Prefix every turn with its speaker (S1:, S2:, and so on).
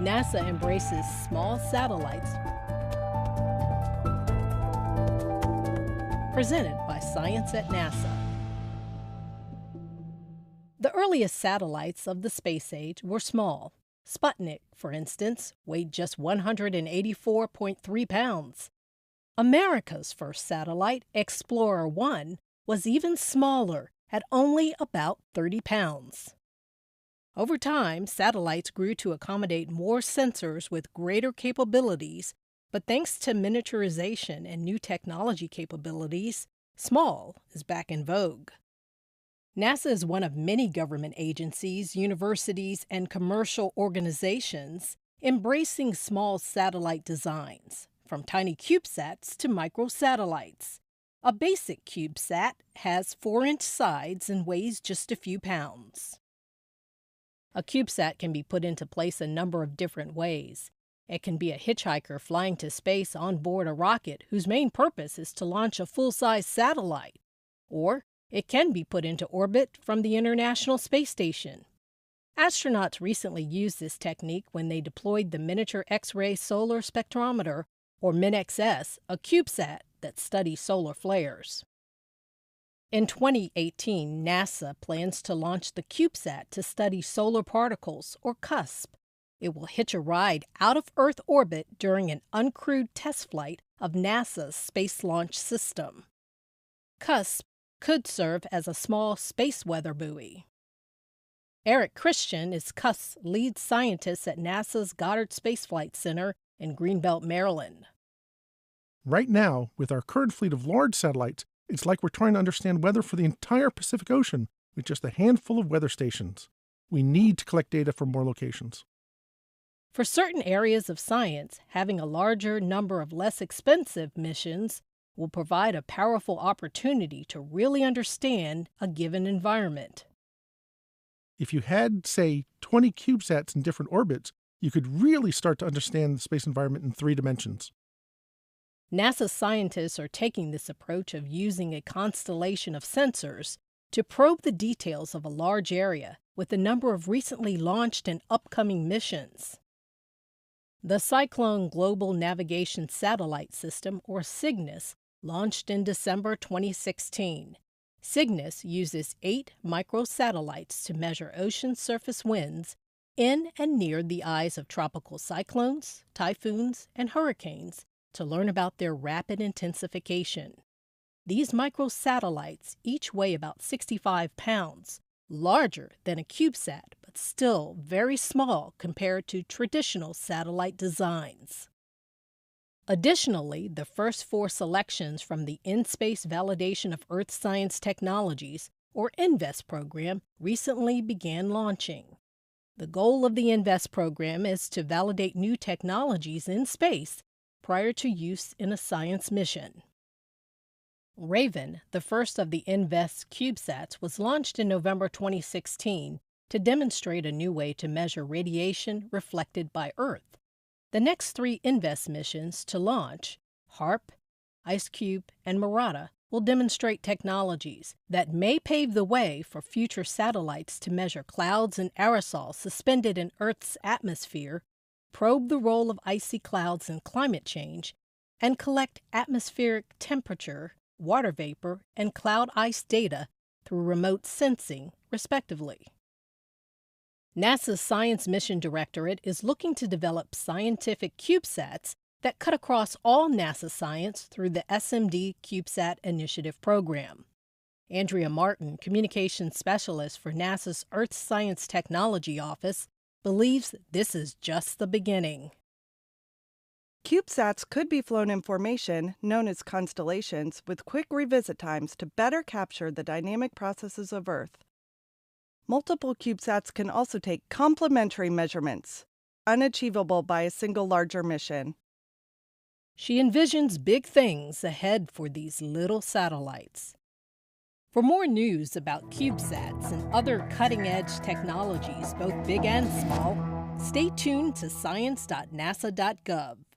S1: NASA embraces small satellites. Presented by Science at NASA. The earliest satellites of the space age were small. Sputnik, for instance, weighed just 184.3 pounds. America's first satellite, Explorer 1, was even smaller, at only about 30 pounds. Over time, satellites grew to accommodate more sensors with greater capabilities, but thanks to miniaturization and new technology capabilities, small is back in vogue. NASA is one of many government agencies, universities, and commercial organizations embracing small satellite designs, from tiny CubeSats to microsatellites. A basic CubeSat has 4-inch sides and weighs just a few pounds. A CubeSat can be put into place a number of different ways. It can be a hitchhiker flying to space on board a rocket whose main purpose is to launch a full-size satellite. Or it can be put into orbit from the International Space Station. Astronauts recently used this technique when they deployed the Miniature X-ray Solar Spectrometer, or MinXS, a CubeSat that studies solar flares. In 2018, NASA plans to launch the CubeSat to study solar particles, or CUSP. It will hitch a ride out of Earth orbit during an uncrewed test flight of NASA's Space Launch System. CUSP could serve as a small space weather buoy. Eric Christian is CUSP's lead scientist at NASA's Goddard Space Flight Center in Greenbelt, Maryland.
S2: Right now, with our current fleet of large satellites, it's like we're trying to understand weather for the entire Pacific Ocean with just a handful of weather stations. We need to collect data from more locations.
S1: For certain areas of science, having a larger number of less expensive missions will provide a powerful opportunity to really understand a given environment.
S2: If you had, say, 20 CubeSats in different orbits, you could really start to understand the space environment in 3 dimensions.
S1: NASA scientists are taking this approach of using a constellation of sensors to probe the details of a large area with a number of recently launched and upcoming missions. The Cyclone Global Navigation Satellite System, or CYGNSS, launched in December 2016. CYGNSS uses 8 microsatellites to measure ocean surface winds in and near the eyes of tropical cyclones, typhoons, and hurricanes to learn about their rapid intensification. These microsatellites each weigh about 65 pounds, larger than a CubeSat, but still very small compared to traditional satellite designs. Additionally, the first 4 selections from the In-Space Validation of Earth Science Technologies, or INVEST program, recently began launching. The goal of the INVEST program is to validate new technologies in space prior to use in a science mission. Raven, the first of the INVEST CubeSats, was launched in November 2016 to demonstrate a new way to measure radiation reflected by Earth. The next 3 INVEST missions to launch, HARP, IceCube, and Murata, will demonstrate technologies that may pave the way for future satellites to measure clouds and aerosols suspended in Earth's atmosphere, probe the role of icy clouds in climate change, and collect atmospheric temperature, water vapor, and cloud ice data through remote sensing, respectively. NASA's Science Mission Directorate is looking to develop scientific CubeSats that cut across all NASA science through the SMD CubeSat Initiative program. Andrea Martin, Communications Specialist for NASA's Earth Science Technology Office, believes this is just the beginning.
S3: CubeSats could be flown in formation, known as constellations, with quick revisit times to better capture the dynamic processes of Earth. Multiple CubeSats can also take complementary measurements, unachievable by a single larger mission.
S1: She envisions big things ahead for these little satellites. For more news about CubeSats and other cutting-edge technologies, both big and small, stay tuned to science.nasa.gov.